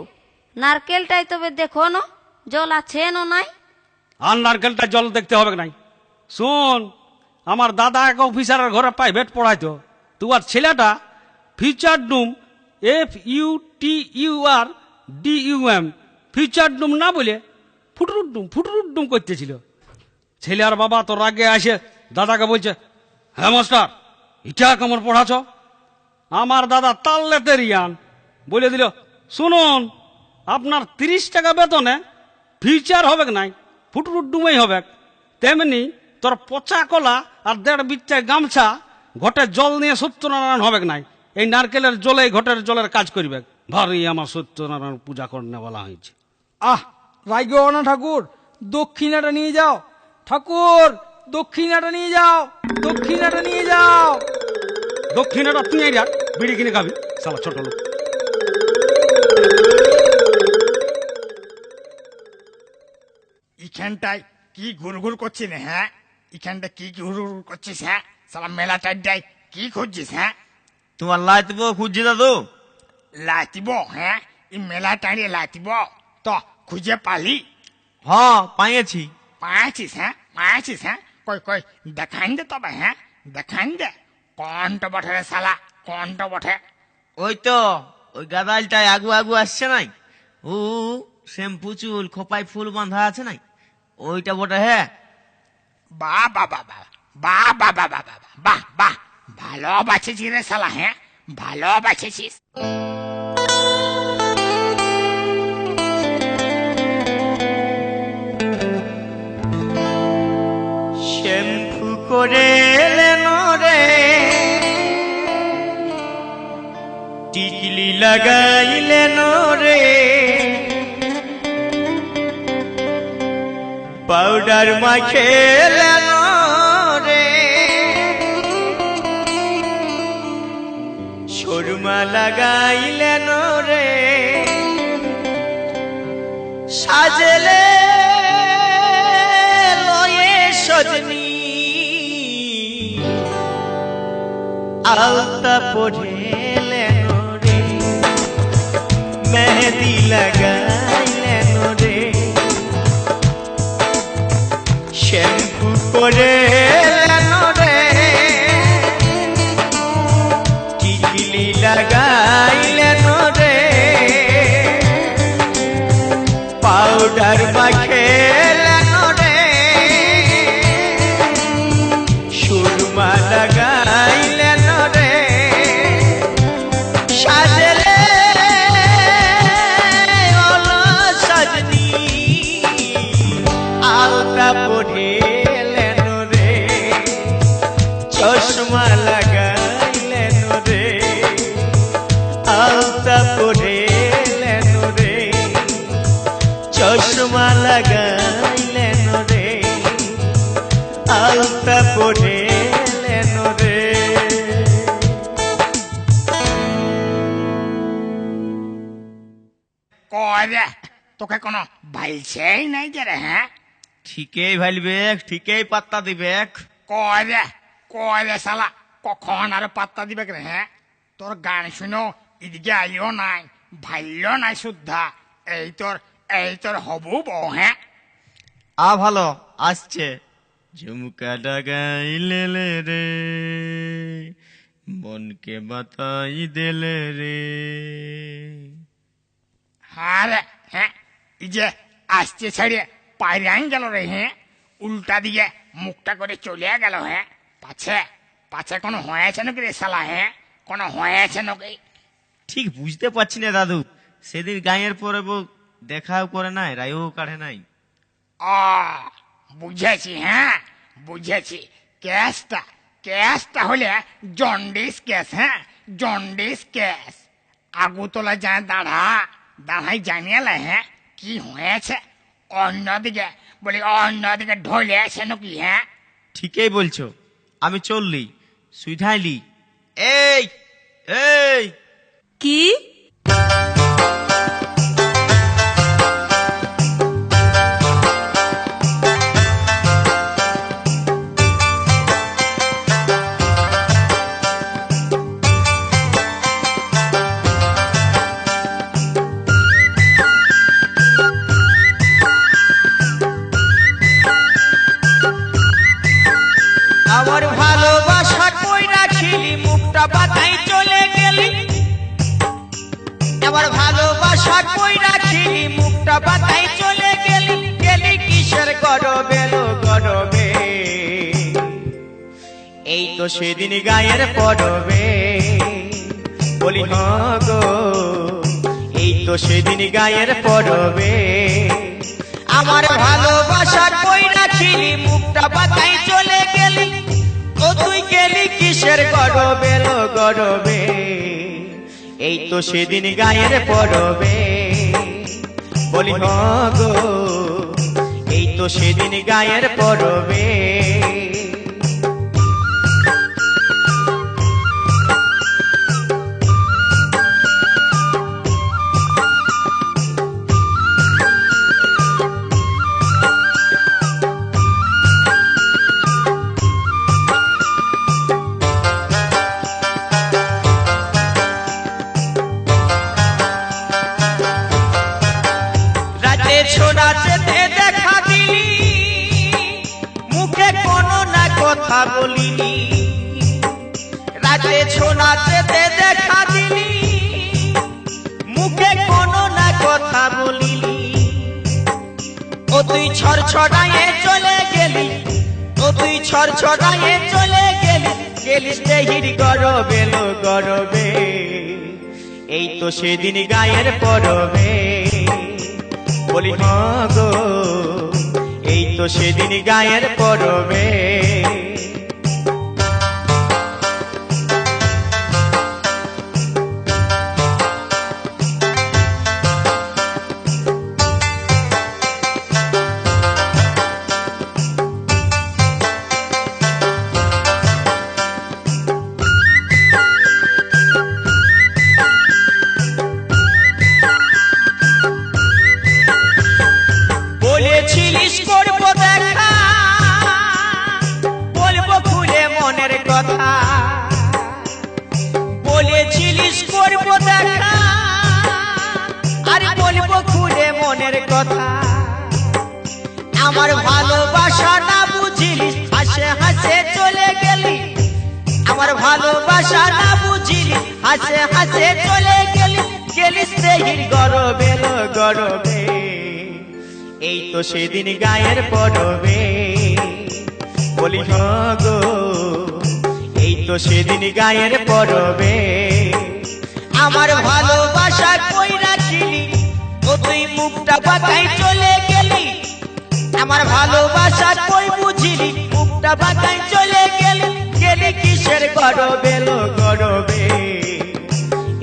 নারকেলটাই তবে দেখো না জল আছে না নাই। আর নারকেলটা জল দেখতে হবে নাই। শোন, আমার দাদা এক অফিসারের ঘরে প্রাইভেট পড়াইতো, তুই আর ছেলেটা ফিচার ডুম FUTURDUM, ফিউচার ডুম না বলে ফুটুরুডুম করতেছিল। ছেলে আর বাবা তো রাগে আসে দাদাকে বলছে, হ্যাঁ মাস্টার, এটা কেমন পড়াছ? আমার দাদা তাল্লেতে রিয়ান বলে দিল, শুনুন, আপনার 30 টাকা বেতনে ফিউচার হবে নাই, ফুটুরুডুমেই হবে। তেমনি তোর পচা কলা আর 1.5 বিচ্চায় গামছা ঘটে জল নিয়ে সত্যনারায়ণ হবে নাই, এই নারকেলের জলে ঘটের জলের কাজ করবে। ভারী আমার সত্যনারায়ণ পূজা করতে বলা হয়েছে। আহ, রাইগো না ঠাকুর, দক্ষিণাটা নিয়ে যাও। ঠাকুর, দক্ষিণাটা নিয়ে যাও, দক্ষিণাটা নিয়ে যাও। দক্ষিণাটা তুই যা, বিড়ি কিনে খাবি সালা ছোট লোক। এখানটায় কি ঘুরঘুর করছিস হ্যাঁ? এখানটা কি ঘুরঘুর করছিস হ্যাঁ? সালা মেলা টাইডায় কি খুঁজছিস হ্যাঁ? তোমার লাইতব খুঁজছি দাদু। লাইতিব হ্যাঁ? এই মেলা টাইডে লাইতিব তো খুঁজে পালি? হ্যাঁ, পাইয়েছি। পাইছিস হ্যাঁ? পাইছিস হ্যাঁ? কই কই দেখান দে তবে হ্যাঁ, দেখান দে। কোনটা বটে রে সালা, কোনটা বটে? ওই তো ওই গাদালটায় আগু আসছে নাই, ও শ্যাম্পু চুল খোপায় ফুল বাঁধা আছে নাই, ওইটা বটে। হ্যাঁ, বাহ বাহ বাহ বাহ বাহ বাহ বাহ বাহ বাহ বাহ বাহ, ভালো বাছেছিস রে সালা হ্যাঁ, ভালো বাছেছিস। শ্যাম্পু করে লেনো রে, টিকলি লাগাইলেন রে, পাউডার মাখেলেন রে, সুরমা লাগাইলেন রে, সাজলে লয়ে সজনী, আলতা পড়েলেন রে, মেহেদি লাগাইলেন রে, শ্যাম্পু করেলেন রে, টিকলি লাগাইলেন রে, পাউডার মাখেলেন রে, সুরমা লাগাইলেন রে, সাজলে ওলা সজনী, আলতা পড়েলেন রে, চশমা লাগাইলেন রে, আলতা পড়েলেন রে, চশমা লাগাইলেন রে, আলতা পড়েলেন রে। কয় রে, তোকে কোনো ভাইছেই নাই যে রে হ্যাঁ? ঠিকই ভাইলবে, ঠিকই পাত্তা দিবে। কয় রে শালা, কখন আর পাত্তা দিবে রে হ্যাঁ? তোর গান শুনো এদিকে আইও নাই, ভাইলো নাই শুদ্ধা। এই তোর হবু বউ হ্যাঁ? ভালো আসছে। ঝুমকা ডাগাইলে রে, মনকে বাতাই দিলে রে। হ্যাঁ রে হ্যাঁ, এই যে আসছে ছেড়ে পায়রান গেল রে হ্যাঁ, উল্টা দিকে মুখটা করে চলে গেল হ্যাঁ। পাছে কোনো হয়েছে নাকি রে শালা হ্যাঁ? কোনো হয়েছে নাকি? ঠিক বুঝতে পারছি না দাদু, সেদিন গায়ের পরে বউ দেখাও করে নাই, রায়ও কাঢ়ে নাই। বুঝেছি হ্যাঁ, বুঝেছি। কেসটা হলে জন্ডিস কেস হ্যাঁ, জন্ডিস কেস। আগুতলা যায় দাঁড়াই জানিয়ে হ্যাঁ কি হয়েছে। অন্যদিকে ঢলে আছে নাকি হ্যাঁ? ঠিকই বলছো, আমি চললি সুইধাইলি। এই এই কি আমার ভালোবাসা কই রাখিলি, মুখটা বাতাই চলে গেলি। আমার ভালোবাসা কই রাখিলি মুখটা বাতাই চলে গেলি গেলি কিসের গরবে লো গরবে এই তো সেদিন গায়ের পরবে বলি গো এই তো সেদিন গায়ের পরবে আমার ভালোবাসা কই রাখিলি মুখটা বাতাই চলে গেলি ও তুই গেলি কিসের গরবে লো গরবে এই তো সেদিন গায়ের পরবে বলি গো এই তো সেদিন গায়ের পরবে ছোড়া যেতে দেখা দিলি মুখে কোনো না কথা বলিনি রাতে ছোড়া যেতে দেখা দিলি মুখে কোনো না কথা বলিনি ও তুই ছড়ছড়ায়ে চলে গেলি ও তুই ছড়ছড়ায়ে চলে গেলি গেলিস দেহির গরবে লো গরবে এই তো সেদিন গায়ের পরবে বলি গো এই তো সেদিন গায়ের পরবে বলেছিলিস করবো দেখা বলবো খুলে মনের কথা বলেছিলিস করবো দেখা আরে বলবো খুলে মনের কথা আমার ভালোবাসা না বুঝিলি হাসে হাসে চলে গেলি আমার ভালোবাসা না বুঝিলি হাসে হাসে চলে গেলি গেলিস দেহির গরবে লো গরবে এই তো সেদিন গায়ের পরবে বলি গো এই তো সেদিন গায়ের পরবে আমার ভালোবাসা কই রাখিলি ও তুই মুখটা বাতাই চলে গেলি আমার ভালোবাসা কই বুঝিলি মুখটা বাতাই চলে গেলি গেলি কিসের গরবে লো গরবে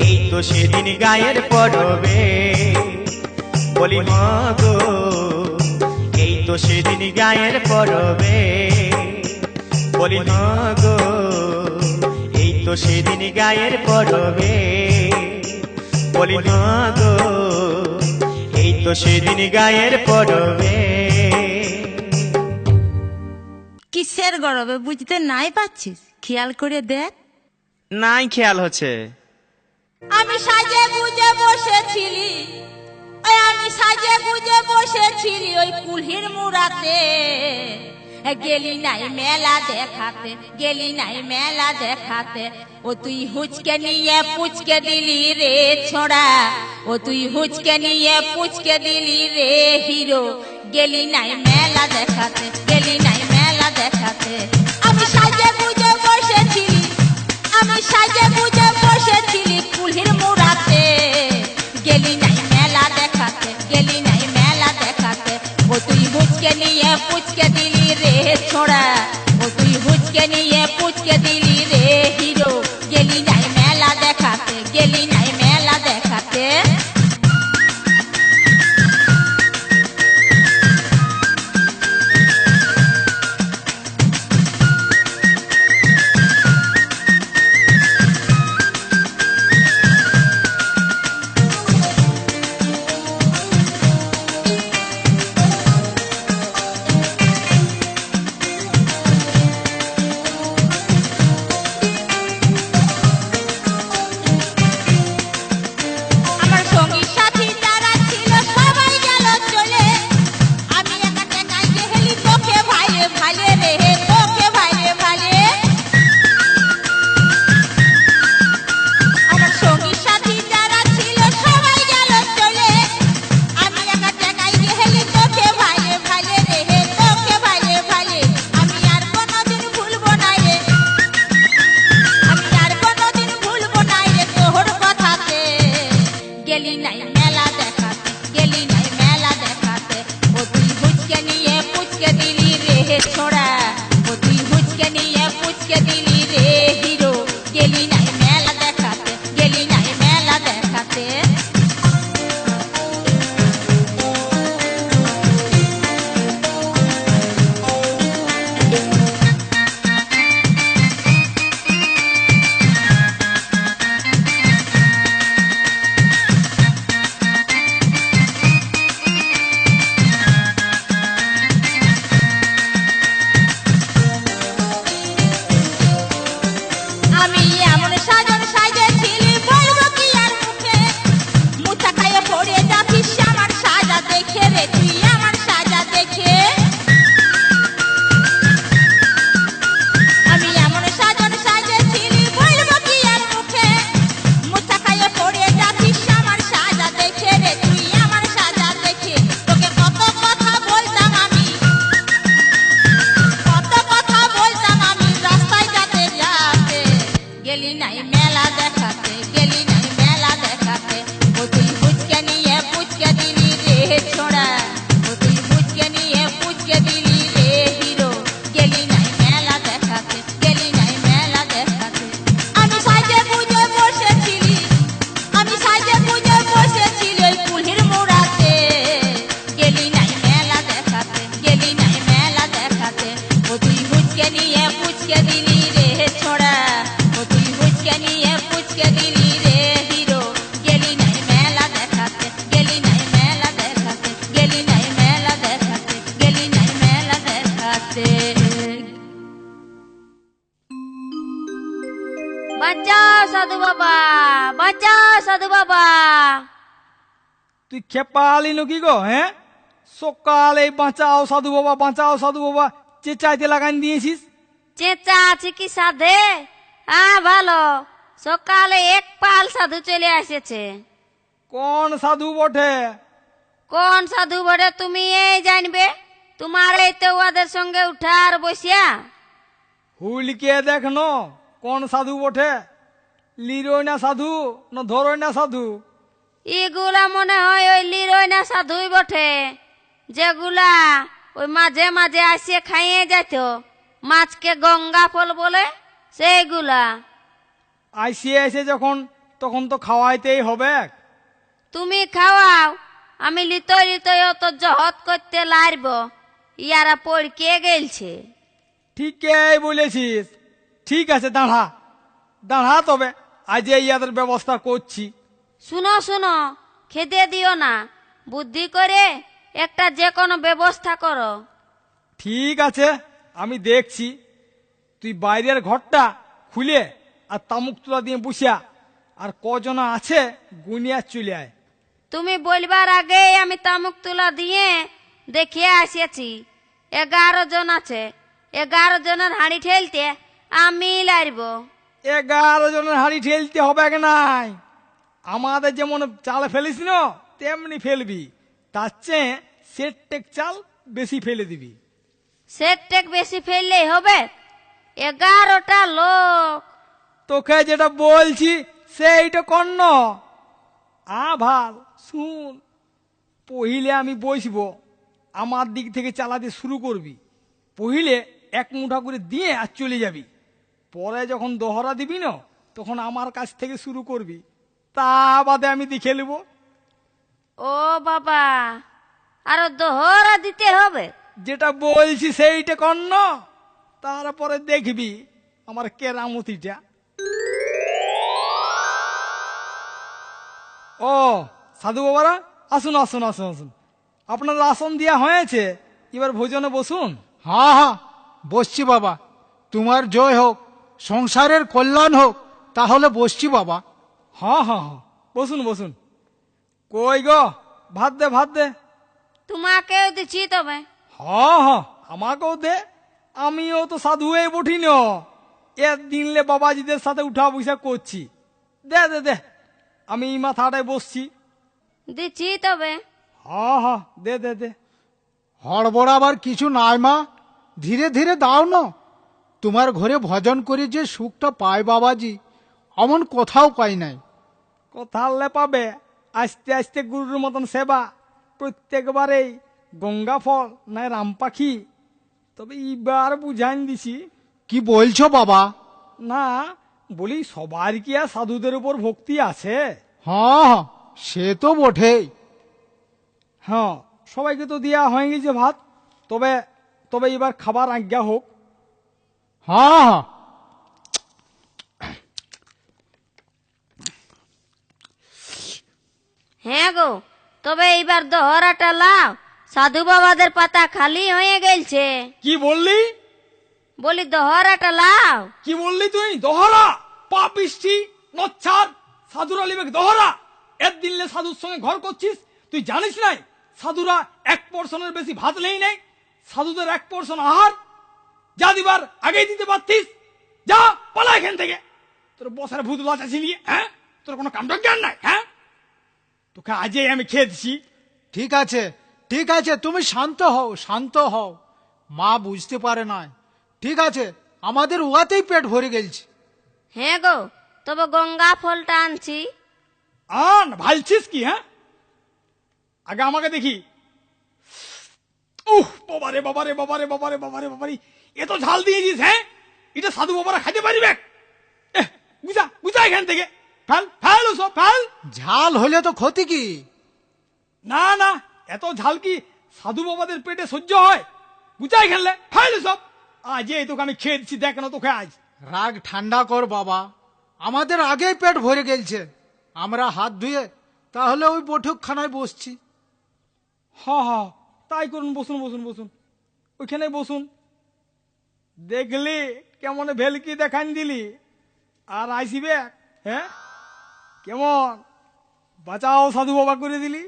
এই তো সেদিন গায়ের পরবে বলি গো এই তো সেদিন গায়ের পরবে বলি গো এই তো সেদিন গায়ের পরবে বলি গো এই তো সেদিন গায়ের পরবে কিসের গরবে বুঝতে নাই পাচ্ছিস খেয়াল করে দেখ নাই খেয়াল হচ্ছে আমি সাজে গুজে বসেছিলি আমি সাজে গুজে বসেছিলি ওই কুলহির মুড়াতে গেলি নাই মেলা দেখাতে গেলি নাই মেলা দেখাতে ও তুই হুচকে নিয়ে পুচকে দিলি রে ছোড়া ও তুই হুচকে নিয়ে পুচকে দিলি রে হিরো গেলি নাই মেলা দেখাতে গেলি নাই মেলা দেখাতে আমি সাজে গুজে বসেছিলি আমি সাজে গুজে বসেছিলি কুলহির মুড়াতে গেলি নাই মেলা দেখাতে গেলি নাই মেলা দেখাতে ও তুই হুচকে নিয়ে পুচকে দিলি রে ছোড়া ও তুই হুচকে নিয়ে পুচকে দিলি রে হিরো গেলি নাই মেলা দেখাতে গেলি নাই মেলা দেখাতে সাধু বাবা, বাঁচাও সাধু বাবা। তুই খেপালি নাকি গো? হ্যাঁ, সকালে বাঁচাও সাধু বাবা, বাঁচাও সাধু বাবা চেঁচাইতে লাগান দিয়েছিস। চেঁচা আছে কি সাধে? ভালো, সকালে এক পাল সাধু চলে এসেছে। কোন সাধু বটে? কোন সাধু বটে তুমি এই জানবে? তোমার এই তো ওদের সঙ্গে উঠার বসিয়া। হুলকে দেখনো কোন সাধু বটে, লিরোয় না সাধু না ধরোয় না সাধু? এগুলা মনে হয় ওই লিরোয়না সাধুই বটে, যেগুলা ওই মাঝে মাঝে আসিয়ে খাইয়ে যাইত, মাছকে গঙ্গা ফল বলে সেইগুলা। আইসিয়ে এসে যখন তখন তো খাওয়াইতেই হবে। তুমি খাওয়াও, আমি লিতই লিতই অত জহত করতে লারব, ইয়ারা পড়কে গেলছে। ঠিকই বলেছিস। ঠিক আছে, দাঁড়া দাঁড়া, তবে আজ ইয়াদের ব্যবস্থা করছি। শুনো শুনো, খেতে দিও না, বুদ্ধি করে একটা যে কোনো ব্যবস্থা করো। ঠিক আছে, আমি দেখছি। তুই বাইরের ঘরটা খুলে আর তামুক তুলা দিয়ে বসিয়া আর কজন আছে গুনিয়া চলে আয়। তুমি বলবার আগে আমি তামুক তুলা দিয়ে দেখিয়ে আসিয়াছি, 11 জন আছে। 11 জনের হাঁড়ি ঠেলতে আমি লারব। 11 জনের হাঁড়ি ঠেলতে হবে নাই। আমাদের যেমন চাল ফেলিস না তেমনি ফেলবি, তার চেয়ে সেট চাল বেশি ফেলে দিবি। সেট টেক বেশি ফেললেই হবে? 11টা লোক। তোকে যেটা বলছি সেইটা কর্ণ। ভাল শুন, পহিলে আমি বসবো, আমার দিক থেকে চালাতে শুরু করবি। পহিলে 1 মুঠা করে দিয়ে আর চলে যাবি। পরে যখন দোহরা দিবি না তখন আমার কাছ থেকে শুরু করবি, তা বাদে আমি দেখে নেব। ও বাবা, আরো দোহরা দিতে হবে? যেটা বলছি সেইটা কর্ণ, তারপরে দেখবি আমার কেরামতিটা। ও সাধু বাবারা, আসুন আসুন আসুন আসুন, আপনাদের আসন দেওয়া হয়েছে, এবার ভোজনে বসুন। হ্যাঁ হ্যাঁ, বসছি বাবা। তোমার জয় হোক, সংসারের কল্যাণ হোক, তাহলে বসছি বাবা। হ্যাঁ হ্যাঁ হ্যাঁ, বসুন বসুন। কই গো, ভাত দে ভাত দে। তোমাকেও দিচ্ছি তবে। হ্যাঁ হ্যাঁ, আমাকেও দে, আমিও তো সাধু হয়ে বঠি ন, দিনলে বাবাজিদের সাথে উঠা বসা করছি। দে দে দে, আমি এই মাথাটায় বসছি। দিচ্ছি তবে। হ্যাঁ হ্যাঁ, দে দে দে। হড়বড়াবার কিছু নাই মা, ধীরে ধীরে দাও না। তোমার ঘরে ভজন করে যে সুখটা পায় বাবাজি, অমন কোথাও পাই নাই। কোথালে পাবে? আস্তে আস্তে গুরুর মতন সেবা, প্রত্যেকবারেই গঙ্গা ফল নাই রাম পাখি। তবে এবার বুঝাইন দিছি। কি বলছো বাবা? না, বলি সবার কি আর সাধুদের উপর ভক্তি আছে? হ্যাঁ হ্যাঁ, সে তো বটেই। হ্যাঁ, সবাইকে তো দেওয়া হয়ে গেছে ভাত। তবে তবে এবার খাবার আজ্ঞা হোক। হ্যাঁ হ্যাঁ, হ্যাঁ গো, তবে এইবার দোহরাটা লাও, সাধু বাবাদের পাতা খালি হয়ে গেলছে। কি বললি? বলি দোহরাটা লাও। কি বললি তুই? দহরা? পাপিষ্টি নচ্ছার, সাধুরা লিবে দহরা? দিনলে সাধুর সঙ্গে ঘর করছিস? তুই জানিস নাই সাধুরা 1 পোর্শনের বেশি ভাত নেই নাই? সাধুদের 1 পোর্শন আহার, যা দিবার আগেই দিতে পারতিস। যা পালা এখান থেকে। তোর বসার ভূত লজ্জা ছিলিয়ে, হ্যাঁ? তোর কোনো কাণ্ড জ্ঞান নাই, হ্যাঁ? তোকে আজই আমি খেয়ে দিছি। ঠিক আছে ঠিক আছে, তুমি শান্ত হও শান্ত হও। মা বুঝতে পারে নাই। ঠিক আছে, আমাদের উহাতেই পেট ভরে গেলছে। হ্যাঁ গো, তবে গঙ্গা ফলটা আনছি। আন, ভালছিস কি? হ্যাঁ, আগে আমাকে দেখি। বাবারে বাবারে বাবারে বাবারে বাবারে বাবারে, এত ঝাল দিয়েছিস? হ্যাঁ, এটা সাধু বাবারা খাইতে পারবে? বুঝা বুঝা এখান থেকে, ফেল ফেল সব ফেল। ঝাল হলে তো ক্ষতি কি? না না, এত ঝাল কি সাধু বাবাদের পেটে সহ্য হয়? বুঝাই খেললে ফেল সব। আজ এই তোকে আমি খেয়ে দিচ্ছি, দেখ না তোকে আজ। রাগ ঠান্ডা কর বাবা, আমাদের আগেই পেট ভরে গেলছে। আমরা হাত ধুয়ে তাহলে ওই বৈঠকখানায় বসছি। হ্যাঁ হ্যাঁ, তাই করুন, বসুন বসুন বসুন, ওইখানে বসুন। দেখলি কেমন ভেলকি দেখান দিলি? আর আইসিবে হ্যাঁ কেমন বাঁচাও সাধু বাবা করে দিলি।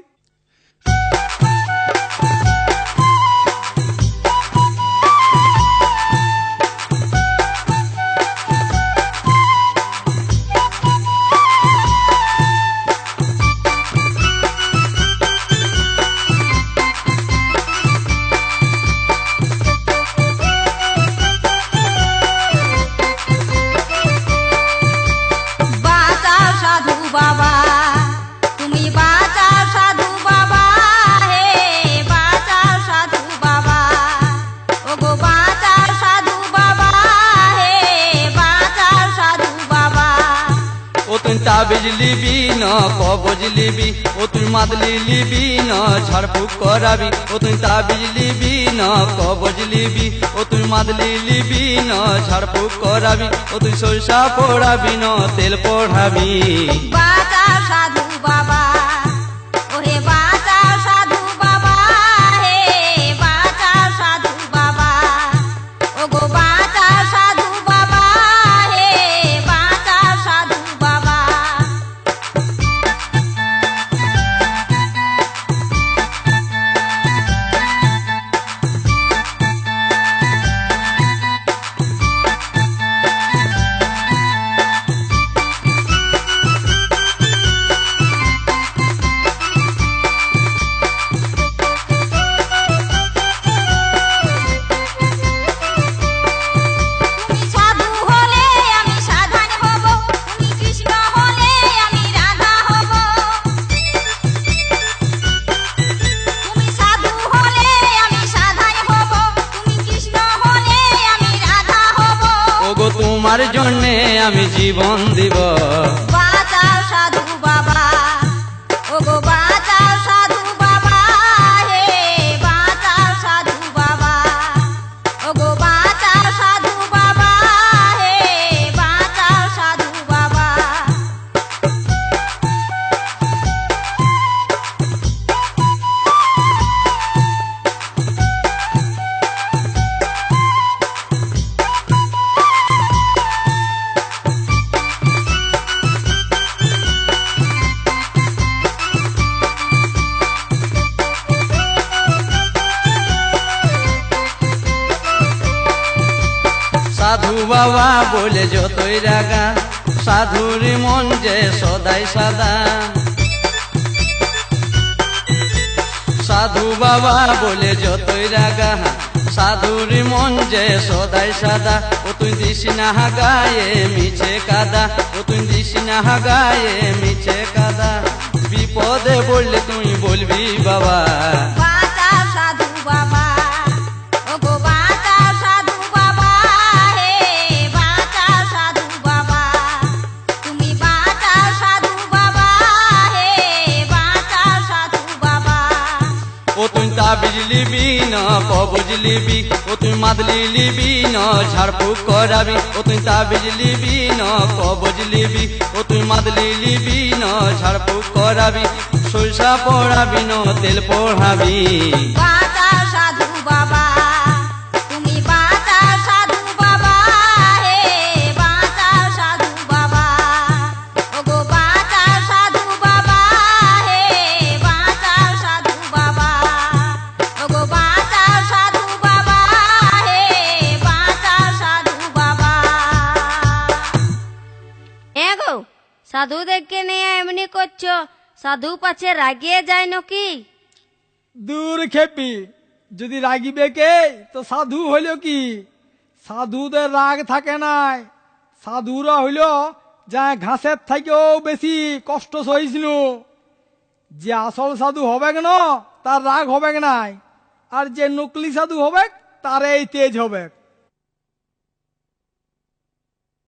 বাঁচাও সাধু বাবা, তুমি বাঁচাও সাধু বাবা, হে বাঁচাও সাধু বাবা, ওগো বাঁচাও সাধু বাবা, হে বাঁচাও সাধু বাবা। ও তুই তাবিজ লিবি না কবজ লিবি, ও তুই মাদলি লিবি না ঝাড়ফুঁক করাবি, ও তুই তাবিজ লিবি না কবজ লিবি, ও তুই মাদলি লিবি না ঝাড়ফুঁক করাবি, ও তুই সরষা পড়াবি না তেল পড়াবি। বাঁচাও সাধু বাবা, ওহে বাঁচাও সাধু বাবা, হে বাঁচাও সাধু বাবা, ওগো বাঁচাও সাধু বাবা, হে বাঁচাও সাধু বাবা। তুমি সাধু হলে আমি সাধন হব, তুমি কৃষ্ণ হলে আমি রাধা হব। তুমি সাধু হলে আমি সাধন হব, তুমি কৃষ্ণ হলে আমি রাধা হব। ওগো তোমার জন্যে আমি জীবন দিব। বাঁচাও সাধু বাবা, ওগো বাঁচাও সাধু বাবা, হে বাঁচাও সাধু বাবা, ওগো বাঁচাও সাধু বাবা, হে বাঁচাও সাধু বাবা। সাধু বাবা বলে যতই রাগা, সাধুর মন যে সদাই সাদা। সাধু বাবা বলে যতই রাগা, সাধুর মন যে সদাই সাদা। ও তুই দিস না গায়ে মিছে কাদা, ও তুই দিস না গায়ে মিছে কাদা। বিপদে বললে তুই বলবি বাবা। বাঁচাও সাধু বাবা, ওগো বাঁচাও সাধু বাবা, হে বাঁচাও সাধু বাবা, তুমি বাঁচাও সাধু বাবা, হে বাঁচাও সাধু বাবা। ও তুই তাবিজ লিবি না কবজ লিবি, ও তুই মাদলি লিবি না ঝাড়ফুঁক করাবি, ও তুই তাবিজ লিবি না কবজ লিবি, ও তুই মাদলি লিবি না ঝাড়ফুঁক করাবি, সরষা পড়াবি না তেল পড়াবি। বাঁচাও সাধু বাবা, তুমি বাঁচাও সাধু বাবা, হে বাঁচাও সাধু বাবা, ওগো বাঁচাও সাধু বাবা, হে বাঁচাও সাধু বাবা, ওগো বাঁচাও সাধু বাবা, হে বাঁচাও সাধু বাবা। এগো সাধুদেরকে নিয়ে এমনি করছো, সাধু পাছে রাগিয়ে যায় নাকি? দূর খেপি, যদি রাগিবে কে তো সাধু হইল কি? সাধুদের রাগ থাকে নাই, সাধুরা হইল যা ঘাসের থেকেও বেশি কষ্ট সহিষ্ণু। যে আসল সাধু হবে না তার রাগ হবে নাই, আর যে নকলি সাধু হবে তার এই তেজ হবে।